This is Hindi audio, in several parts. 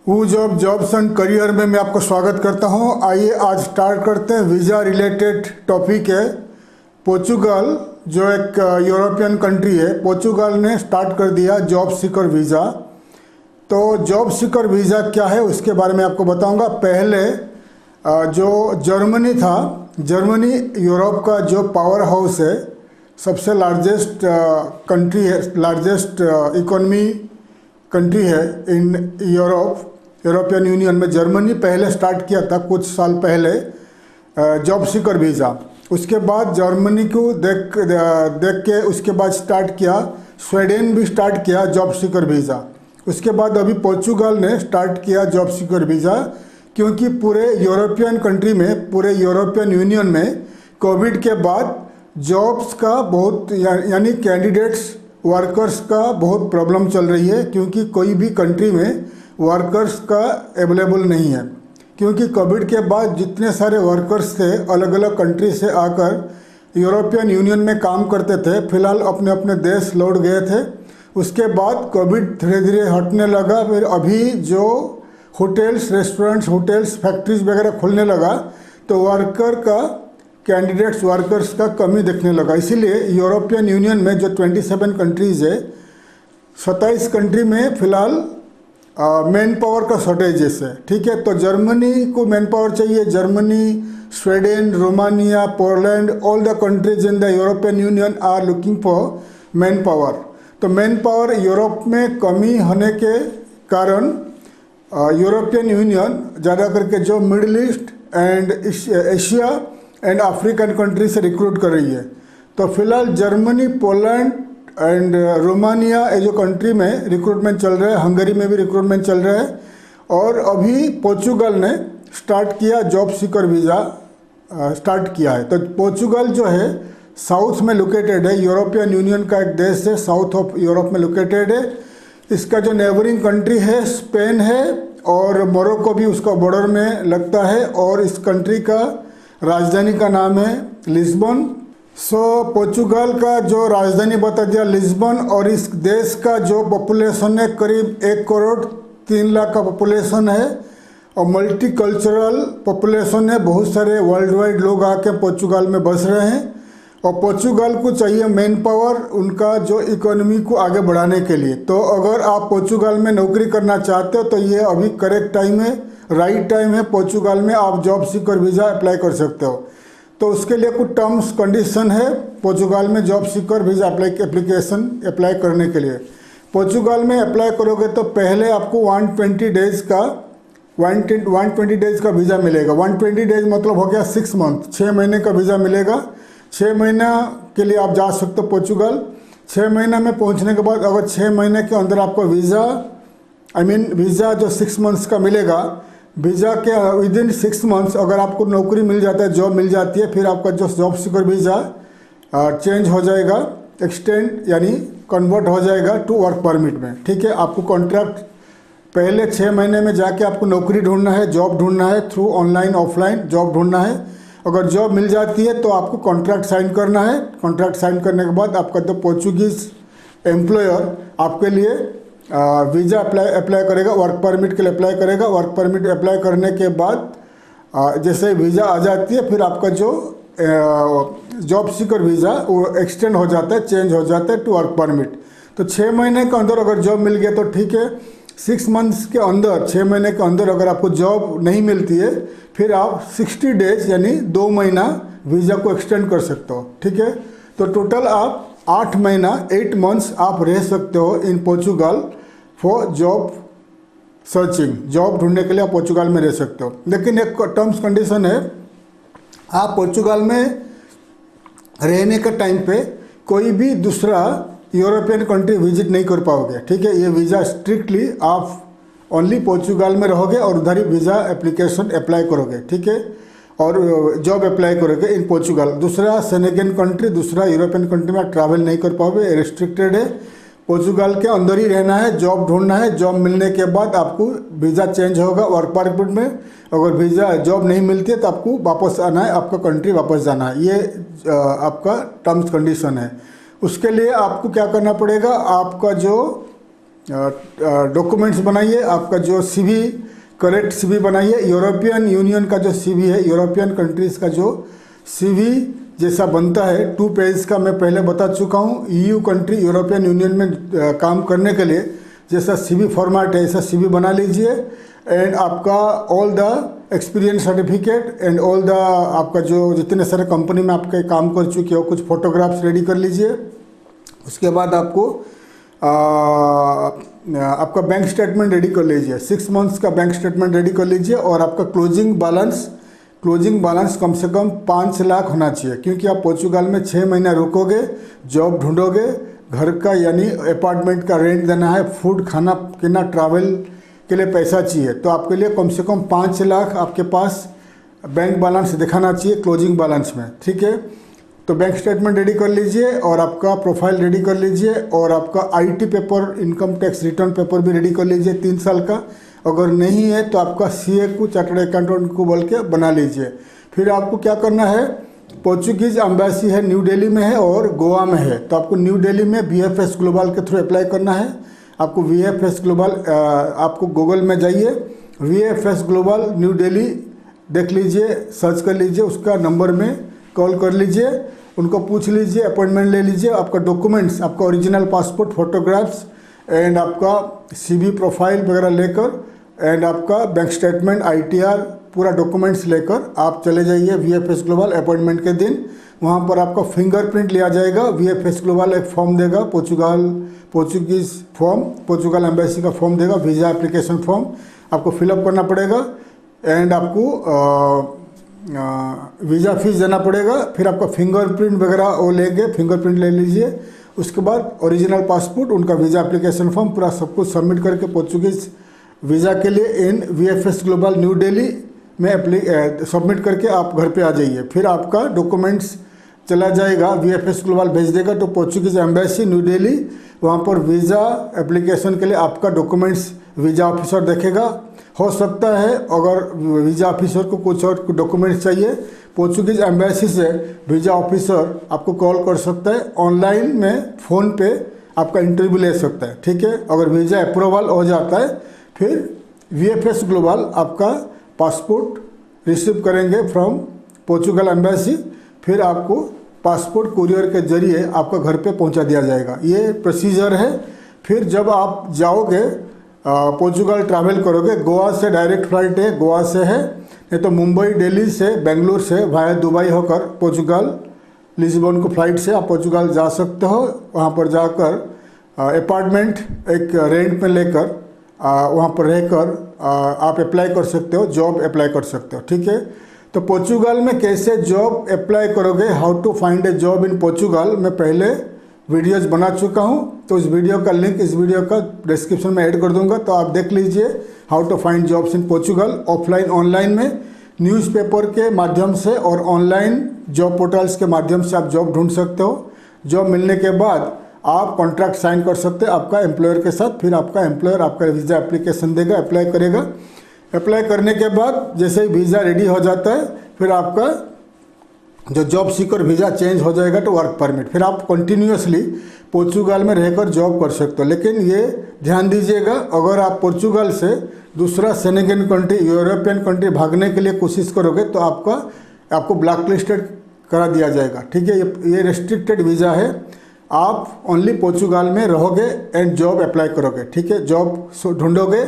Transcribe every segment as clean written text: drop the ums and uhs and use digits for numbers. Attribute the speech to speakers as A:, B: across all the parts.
A: Who job jobs and career में मैं आपको स्वागत करता हूं। आइए आज स्टार्ट करते हैं। वीज़ा रिलेटेड टॉपिक है। पोर्चुगल जो एक यूरोपियन कंट्री है, पोर्चुगल ने स्टार्ट कर दिया जॉब सीकर वीज़ा। तो जॉब सीकर वीज़ा क्या है उसके बारे में आपको बताऊंगा। पहले जो जर्मनी था, जर्मनी यूरोप का जो पावर हाउस है, सबसे लार्जेस्ट कंट्री है, लार्जेस्ट इकोनॉमी कंट्री है इन यूरोपियन यूनियन में। जर्मनी पहले स्टार्ट किया था कुछ साल पहले जॉब सीकर वीज़ा। उसके बाद जर्मनी को देख के उसके बाद स्टार्ट किया, स्वीडन भी स्टार्ट किया जॉब सीकर वीज़ा। उसके बाद अभी पोर्चुगल ने स्टार्ट किया जॉब सीकर वीज़ा, क्योंकि पूरे यूरोपियन कंट्री में, पूरे यूरोपियन यूनियन में कोविड के बाद जॉब्स का बहुत यानी कैंडिडेट्स वर्कर्स का बहुत प्रॉब्लम चल रही है, क्योंकि कोई भी कंट्री में वर्कर्स का अवेलेबल नहीं है। क्योंकि कोविड के बाद जितने सारे वर्कर्स थे अलग अलग कंट्री से आकर यूरोपियन यूनियन में काम करते थे, फिलहाल अपने अपने देश लौट गए थे। उसके बाद कोविड धीरे धीरे हटने लगा। फिर अभी जो होटल्स, रेस्टोरेंट्स, होटल्स, फैक्ट्रीज वगैरह खुलने लगा तो वर्कर का कैंडिडेट्स, वर्कर्स का कमी दिखने लगा। इसीलिए यूरोपियन यूनियन में जो 27 कंट्रीज़ है, 27 कंट्री में फ़िलहाल मैन पावर का शॉर्टेजेस है। ठीक है, तो जर्मनी को मैन पावर चाहिए। Germany, Sweden, Romania, Poland, all the countries in the European Union are looking for manpower. तो मैन पावर यूरोप में कमी होने के कारण यूरोपियन यूनियन ज़्यादा करके जो middle east and Asia and African country से रिक्रूट कर रही है। तो फिलहाल जर्मनी, पोलैंड एंड रोमानिया ये जो कंट्री में रिक्रूटमेंट चल रहा है, हंगरी में भी रिक्रूटमेंट चल रहा है। और अभी पोर्चुगल ने स्टार्ट किया जॉब सीकर वीज़ा स्टार्ट किया है। तो पोर्चुगल जो है साउथ में लोकेटेड है, यूरोपियन यूनियन का एक देश है, साउथ ऑफ यूरोप में लोकेटेड है। इसका जो नेबरिंग कंट्री है स्पेन है, और मोरक्को भी उसका बॉर्डर में लगता है। और इस कंट्री का राजधानी का नाम है लिस्बन। पोर्चुगल का जो राजधानी बता दिया लिस्बन, और इस देश का जो पॉपुलेशन है करीब 1 करोड़ 3 लाख का पॉपुलेशन है, और मल्टी कल्चरल पॉपुलेशन है। बहुत सारे वर्ल्ड वाइड लोग आके पोर्चुगल में बस रहे हैं। और पोर्चुगल को चाहिए मैन पावर उनका जो इकोनॉमी को आगे बढ़ाने के लिए। तो अगर आप पोर्चुगल में नौकरी करना चाहते हो तो ये अभी करेक्ट टाइम है, राइट टाइम है। पोर्चुगल में आप जॉब सीकर वीज़ा अप्लाई कर सकते हो। तो उसके लिए कुछ टर्म्स कंडीशन है पोर्चुगल में job seeker visa application apply करने के लिए। पोर्चुगल में अप्लाई करोगे तो पहले आपको 120 डेज़ का वीज़ा मिलेगा। 120 डेज मतलब हो गया 6 मंथ, 6 महीने का वीज़ा मिलेगा। 6 महीना के लिए आप जा सकते हो पोर्चुगल। 6 महीना में पहुंचने के बाद अगर 6 महीने के अंदर आपको वीज़ा जो 6 मंथ्स का मिलेगा, वीज़ा के विदिन 6 मंथ्स अगर आपको नौकरी मिल जाता है, जॉब मिल जाती है, फिर आपका जो जॉब सीकर वीज़ा चेंज हो जाएगा, एक्सटेंड यानी कन्वर्ट हो जाएगा टू वर्क परमिट में। ठीक है, आपको कॉन्ट्रैक्ट पहले 6 महीने में जाके आपको नौकरी ढूंढना है, जॉब ढूंढना है, थ्रू ऑनलाइन ऑफलाइन जॉब ढूंढना है। अगर जॉब मिल जाती है तो आपको कॉन्ट्रैक्ट साइन करना है। कॉन्ट्रैक्ट साइन करने के बाद आपका जो पोर्चुगीज़ एम्प्लॉयर आपके लिए वीज़ा अप्लाई करेगा, वर्क परमिट के लिए अप्लाई करेगा। वर्क परमिट अप्लाई करने के बाद जैसे वीज़ा आ जाती है, फिर आपका जो जॉब सीकर वीज़ा वो एक्सटेंड हो जाता है, चेंज हो जाता है टू वर्क परमिट। तो 6 महीने के अंदर अगर जॉब मिल गया तो ठीक है। 6 मंथ्स के अंदर, 6 महीने के अंदर अगर आपको जॉब नहीं मिलती है, फिर आप 60 डेज यानी 2 महीना वीज़ा को एक्सटेंड कर सकते हो। ठीक है, तो टोटल आप 8 महीना 8 मंथ्स आप रह सकते हो in Portugal for job searching. Job ढूंढने के लिए आप पोर्चुगल में रह सकते हो। लेकिन एक टर्म्स कंडीशन है, आप पोर्चुगल में रहने के टाइम पे कोई भी दूसरा यूरोपियन कंट्री विजिट नहीं कर पाओगे। ठीक है, ये वीज़ा स्ट्रिक्टली आप ओनली पोर्चुगल में रहोगे और उधर ही वीज़ा एप्लीकेशन अप्लाई करोगे। ठीक है, और जॉब अप्लाई करोगे इन पोर्चुगल। दूसरा सेनेगन कंट्री, दूसरा यूरोपियन कंट्री में ट्रैवल नहीं कर पाओगे, रिस्ट्रिक्टेड है। पोर्चुगल के अंदर ही रहना है, जॉब ढूंढना है। जॉब मिलने के बाद आपको वीज़ा चेंज होगा वर्क परमिट में। अगर वीज़ा जॉब नहीं मिलती है तो आपको वापस आना है, आपका कंट्री वापस जाना है। ये आपका टर्म्स कंडीशन है। उसके लिए आपको क्या करना पड़ेगा, आपका जो डॉक्यूमेंट्स बनाइए, आपका जो सीवी करेक्ट सीवी बनाइए। यूरोपियन यूनियन का जो सीवी है, यूरोपियन कंट्रीज़ का जो सीवी जैसा बनता है 2 पेज का, मैं पहले बता चुका हूँ। ईयू कंट्री यूरोपियन यूनियन में काम करने के लिए जैसा सीवी फॉर्मेट है ऐसा सीवी बना लीजिए। एंड आपका all the experience certificate and all the आपका जो जितने सारे कंपनी में आपके काम कर चुके हो कुछ फोटोग्राफ्स रेडी कर लीजिए। उसके बाद आपको आपका बैंक स्टेटमेंट रेडी कर लीजिए, 6 मंथ्स का बैंक स्टेटमेंट रेडी कर लीजिए। और आपका क्लोजिंग बैलेंस कम से कम 5 लाख होना चाहिए, क्योंकि आप पोर्चुगल में 6 महीना रुकोगे, जॉब ढूंढोगे, घर का यानी अपार्टमेंट का रेंट देना है, फूड खाना पीना ट्रैवल के लिए पैसा चाहिए, तो आपके लिए कम से कम 5 लाख आपके पास बैंक बैलेंस दिखाना चाहिए क्लोजिंग बैलेंस में। ठीक है, तो बैंक स्टेटमेंट रेडी कर लीजिए और आपका प्रोफाइल रेडी कर लीजिए और आपका IT paper, income tax return paper भी रेडी कर लीजिए 3 साल का। अगर नहीं है तो आपका सीए को, चार्टर्ड अकाउंटेंट को बोल के बना लीजिए। फिर आपको क्या करना है, पोर्चुगीज एम्बेसी है न्यू दिल्ली में है और गोवा में है, तो आपको न्यू दिल्ली में वीएफएस ग्लोबल के थ्रू अप्लाई करना है। आपको वीएफएस ग्लोबल, आपको गूगल में जाइए, वीएफएस ग्लोबल न्यू दिल्ली देख लीजिए, सर्च कर लीजिए, उसका नंबर में कॉल कर लीजिए, उनको पूछ लीजिए, अपॉइंटमेंट ले लीजिए। आपका डॉक्यूमेंट्स, आपका ओरिजिनल पासपोर्ट, फोटोग्राफ्स एंड आपका सीवी प्रोफाइल वगैरह लेकर एंड आपका बैंक स्टेटमेंट, आईटीआर, पूरा डॉक्यूमेंट्स लेकर आप चले जाइए वीएफएस ग्लोबल अपॉइंटमेंट के दिन। वहाँ पर आपका फिंगरप्रिंट लिया जाएगा। वीएफएस ग्लोबल एक फॉर्म देगा, पोर्चुगीज फॉर्म, पोर्चुगल एम्बेसी का फॉर्म देगा, वीज़ा एप्लीकेशन फॉर्म आपको फिलअप करना पड़ेगा एंड आपको वीज़ा फीस देना पड़ेगा। फिर आपका फिंगरप्रिंट वगैरह वो लेंगे, फिंगरप्रिंट ले लीजिए। उसके बाद ओरिजिनल पासपोर्ट, उनका वीज़ा एप्लीकेशन फॉर्म, पूरा सब कुछ सबमिट करके पोर्चुगीज वीज़ा के लिए इन वीएफएस ग्लोबल न्यू दिल्ली में सबमिट करके आप घर पे आ जाइए। फिर आपका डॉक्यूमेंट्स चला जाएगा, वीएफएस ग्लोबल भेज देगा तो पोर्चुगीज एम्बेसी न्यू दिल्ली, वहाँ पर वीज़ा एप्लीकेशन के लिए आपका डॉक्यूमेंट्स वीज़ा ऑफिसर देखेगा। हो सकता है अगर वीज़ा ऑफिसर को कुछ और डॉक्यूमेंट्स चाहिए, पोर्चुगीज एम्बेसी से वीज़ा ऑफिसर आपको कॉल कर सकता है, ऑनलाइन में फ़ोन पे आपका इंटरव्यू ले सकता है। ठीक है, अगर वीज़ा अप्रूवल हो जाता है फिर वीएफएस ग्लोबल आपका पासपोर्ट रिसीव करेंगे फ्रॉम पोर्चुगल एम्बेसी, फिर आपको पासपोर्ट कुरियर के जरिए आपका घर पे पहुंचा दिया जाएगा। ये प्रोसीजर है। फिर जब आप जाओगे पोर्चुगल ट्रैवल करोगे, गोवा से डायरेक्ट फ्लाइट है, गोवा से है, नहीं तो मुंबई, दिल्ली से, बेंगलुरु से वाया दुबई होकर पोर्चुगल लिस्बन को फ्लाइट से आप पोर्चुगल जा सकते हो। वहाँ पर जाकर अपार्टमेंट एक रेंट में लेकर वहाँ पर रहकर आप अप्लाई कर सकते हो, जॉब अप्लाई कर सकते हो। ठीक है, तो पोर्चुगल में कैसे जॉब अप्लाई करोगे, how to find a job in Portugal, मैं पहले वीडियोस बना चुका हूँ, तो इस वीडियो का लिंक इस वीडियो का डिस्क्रिप्शन में ऐड कर दूंगा, तो आप देख लीजिए how to find jobs in Portugal. Offline, online में न्यूज़पेपर के माध्यम से और ऑनलाइन जॉब पोर्टल्स के माध्यम से आप जॉब ढूंढ सकते हो। जॉब मिलने के बाद आप कॉन्ट्रैक्ट साइन कर सकते हैं आपका एम्प्लॉयर के साथ। फिर आपका एम्प्लॉयर आपका वीज़ा एप्लीकेशन देगा, अप्लाई करेगा। अप्लाई करने के बाद जैसे ही वीज़ा रेडी हो जाता है फिर आपका जो जॉब सीकर वीज़ा चेंज हो जाएगा तो वर्क परमिट, फिर आप कंटिन्यूसली पोर्चुगल में रहकर जॉब कर सकते हो। लेकिन ये ध्यान दीजिएगा, अगर आप पोर्चुगल से दूसरा सेनेगन कंट्री, यूरोपियन कंट्री भागने के लिए कोशिश करोगे तो आपको ब्लैक लिस्टेड करा दिया जाएगा। ठीक है, ये रेस्ट्रिक्टेड वीज़ा है, आप ओनली पोर्चुगल में रहोगे एंड जॉब अप्लाई करोगे। ठीक है, जॉब ढूंढोगे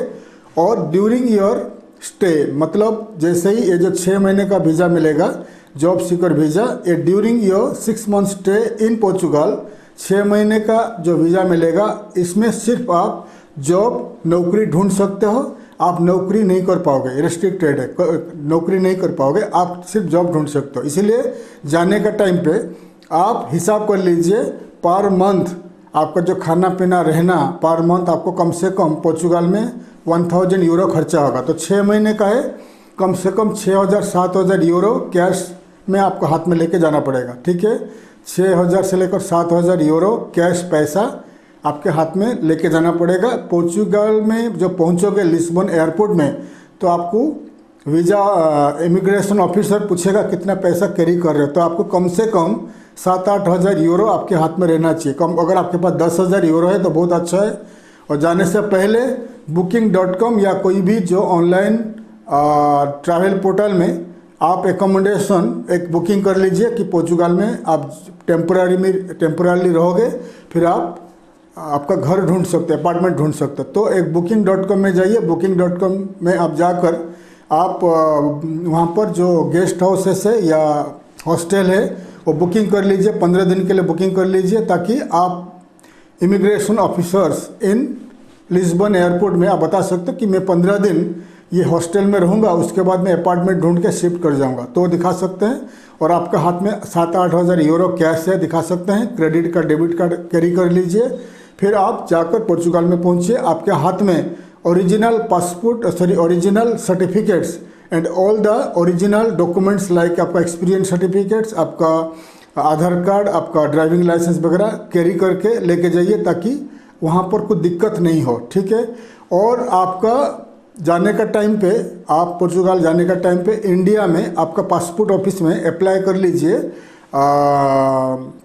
A: और ड्यूरिंग योर स्टे, मतलब जैसे ही ये जो 6 महीने का वीज़ा मिलेगा, जॉब सीकर वीज़ा, ये during your 6 month stay in Portugal, 6 महीने का जो वीज़ा मिलेगा, इसमें सिर्फ आप जॉब, नौकरी ढूंढ सकते हो। आप नौकरी नहीं कर पाओगे, रेस्ट्रिक्टेड है, नौकरी नहीं कर पाओगे, आप सिर्फ जॉब ढूंढ सकते हो। इसीलिए जाने का टाइम पे आप हिसाब कर लीजिए, पर मंथ आपका जो खाना पीना रहना, पर मंथ आपको कम से कम पोर्चुगल में 1000 यूरो खर्चा होगा। तो 6 महीने का है, कम से कम 6000-7000 यूरो कैश में आपको हाथ में लेके जाना पड़ेगा। ठीक है, 6000 से लेकर 7000 यूरो कैश पैसा आपके हाथ में लेके जाना पड़ेगा। पोर्चुगल में जब पहुंचोगे लिस्बन एयरपोर्ट में, तो आपको वीज़ा इमिग्रेशन ऑफिसर पूछेगा कितना पैसा कैरी कर रहे हो, तो आपको कम से कम 7-8 हज़ार यूरो आपके हाथ में रहना चाहिए। कम, अगर आपके पास 10,000 यूरो है तो बहुत अच्छा है, और जाने से पहले booking.com या कोई भी जो ऑनलाइन ट्रैवल पोर्टल में आप एकोमोडेशन एक बुकिंग कर लीजिए कि पोर्चुगल में आप टेम्पररी रहोगे, फिर आप आपका घर ढूंढ सकते हैं, अपार्टमेंट ढूंढ सकते हैं। तो एक booking.com में जाइए, booking.com में आप जाकर आप वहाँ पर जो गेस्ट हाउसेस है या हॉस्टल है वो बुकिंग कर लीजिए, 15 दिन के लिए बुकिंग कर लीजिए, ताकि आप immigration officers in Lisbon airport में आप बता सकते कि मैं 15 दिन ये हॉस्टल में रहूँगा, उसके बाद मैं अपार्टमेंट ढूंढ के शिफ्ट कर जाऊँगा, तो दिखा सकते हैं। और आपका हाथ में 7-8 हज़ार यूरो कैश है, दिखा सकते हैं। Credit card, debit card carry कर लीजिए, फिर आप जाकर पोर्चुगल में पहुँचिए। आपके हाथ में original passport, original certificates and all the original documents like आपका एक्सपीरियंस सर्टिफिकेट्स, आपका आधार कार्ड, आपका ड्राइविंग लाइसेंस वगैरह कैरी करके लेके जाइए, ताकि वहाँ पर कोई दिक्कत नहीं हो, ठीक है। और आपका जाने का टाइम पे, आप पोर्चुगल जाने का टाइम पे इंडिया में आपका पासपोर्ट ऑफिस में अप्लाई कर लीजिए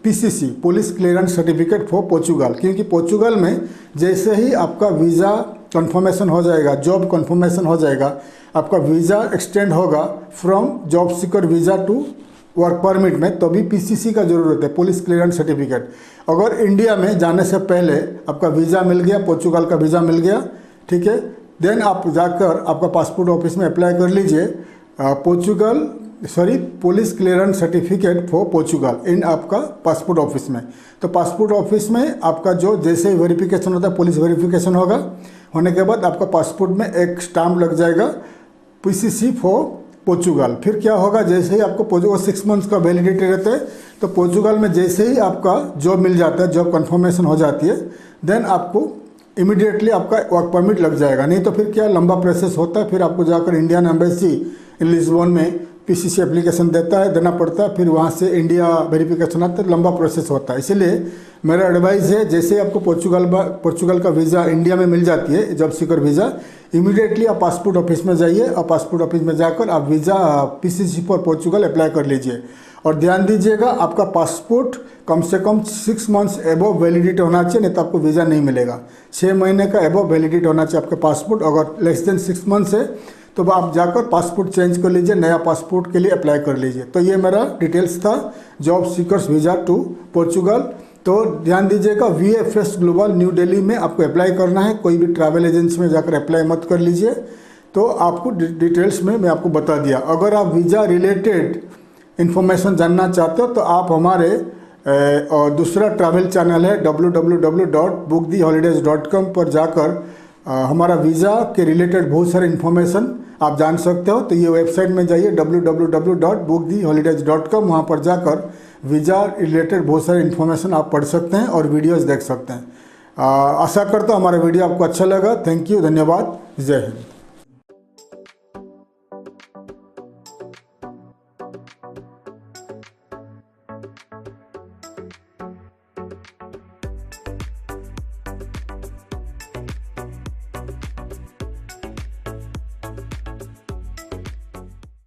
A: PCC, police clearance certificate for Portugal, क्योंकि पोर्चुगल में जैसे ही आपका वीज़ा कंफर्मेशन हो जाएगा, जॉब कंफर्मेशन हो जाएगा, आपका वीज़ा एक्सटेंड होगा from job seeker visa to work permit में, तो भी PCC का ज़रूरत है, पुलिस क्लियरेंस सर्टिफिकेट। अगर इंडिया में जाने से पहले आपका वीज़ा मिल गया, पोर्चुगल का वीज़ा मिल गया, ठीक है, देन आप जाकर आपका पासपोर्ट ऑफिस में अप्लाई कर लीजिए police clearance certificate for Portugal in आपका पासपोर्ट ऑफिस में। तो पासपोर्ट ऑफिस में आपका जो जैसे ही वेरिफिकेशन होता है, पुलिस वेरिफिकेशन होगा, होने के बाद आपका पासपोर्ट में एक स्टाम्प लग जाएगा PCC फॉर पोर्चुगल। फिर क्या होगा, जैसे ही आपको 6 मंथ्स का वैलिडिटी रहता है, तो पोर्चुगल में जैसे ही आपका जॉब मिल जाता है, जॉब कन्फर्मेशन हो जाती है, देन आपको इमीडिएटली आपका वर्क परमिट लग जाएगा। नहीं तो फिर क्या लंबा प्रोसेस होता है, फिर आपको जाकर इंडियन एम्बेसी इन लिस्बन में PCC एप्लीकेशन देना पड़ता है, फिर वहाँ से इंडिया वेरिफिकेशन आता है, लंबा प्रोसेस होता है। इसलिए मेरा एडवाइस है, जैसे आपको पोर्चुगल का वीज़ा इंडिया में मिल जाती है, जॉब सीकर वीज़ा, इमीडिएटली आप पासपोर्ट ऑफिस में जाइए और पासपोर्ट ऑफिस में जाकर आप visa PCC for Portugal apply कर लीजिए। और ध्यान दीजिएगा, आपका पासपोर्ट कम से कम 6 मंथ्स एबव वैलिडिटी होना चाहिए, नहीं तो आपको वीज़ा नहीं मिलेगा। 6 महीने का एबव वैलिडिटी होना चाहिए आपका पासपोर्ट। अगर लेस देन 6 मंथ्स है तो आप जाकर पासपोर्ट चेंज कर लीजिए, नया पासपोर्ट के लिए अप्लाई कर लीजिए। तो ये मेरा डिटेल्स था job seekers visa to Portugal. तो ध्यान दीजिएगा, VFS ग्लोबल न्यू दिल्ली में आपको अप्लाई करना है, कोई भी ट्रैवल एजेंसी में जाकर अप्लाई मत कर लीजिए। तो आपको डिटेल्स में मैं आपको बता दिया। अगर आप वीज़ा रिलेटेड इन्फॉर्मेशन जानना चाहते हो तो आप हमारे और दूसरा ट्रैवल चैनल है www.booktheholidays.com पर जाकर हमारा वीज़ा के रिलेटेड बहुत सारे इन्फॉर्मेशन आप जान सकते हो। तो ये वेबसाइट में जाइए www.booktheholidays.com, वहाँ पर जाकर वीज़ा रिलेटेड बहुत सारे इन्फॉर्मेशन आप पढ़ सकते हैं और वीडियोस देख सकते हैं। आशा करता हूँ हमारा वीडियो आपको अच्छा लगा। थैंक यू, धन्यवाद, जय हिंद।